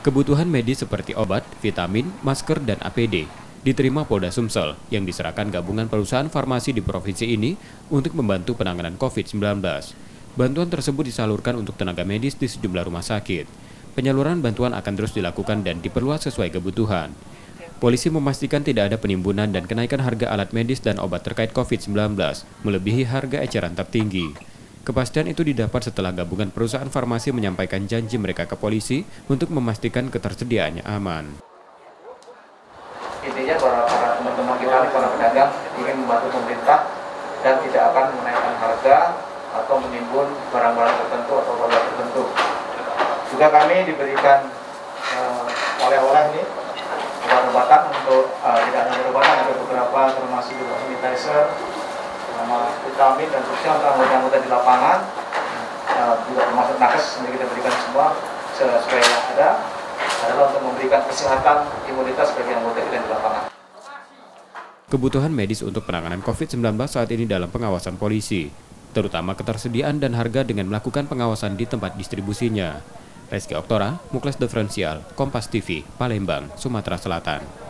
Kebutuhan medis seperti obat, vitamin, masker, dan APD diterima Polda Sumsel yang diserahkan gabungan perusahaan farmasi di provinsi ini untuk membantu penanganan COVID-19. Bantuan tersebut disalurkan untuk tenaga medis di sejumlah rumah sakit. Penyaluran bantuan akan terus dilakukan dan diperluas sesuai kebutuhan. Polisi memastikan tidak ada penimbunan dan kenaikan harga alat medis dan obat terkait COVID-19, melebihi harga eceran tertinggi. Kepastian itu didapat setelah gabungan perusahaan farmasi menyampaikan janji mereka ke polisi untuk memastikan ketersediaannya aman. Intinya para teman-teman kita, para pedagang ingin membantu pemerintah dan tidak akan menaikkan harga atau menimbun barang-barang tertentu atau produk tertentu. Juga kami diberikan oleh-oleh ini, obat-obatan untuk tidak hanya obat-obatan, ada beberapa termasuk juga sanitizer, sama vitamin dan seterusnya untuk anggota-anggota di lapangan, juga termasuk nakes yang kita berikan semua sesuai yang ada adalah untuk memberikan kesehatan imunitas bagi anggota kita di lapangan. Kebutuhan medis untuk penanganan COVID-19 saat ini dalam pengawasan polisi, terutama ketersediaan dan harga dengan melakukan pengawasan di tempat distribusinya. Reski Oktora, Muklas Diferensial, Kompas TV, Palembang, Sumatera Selatan.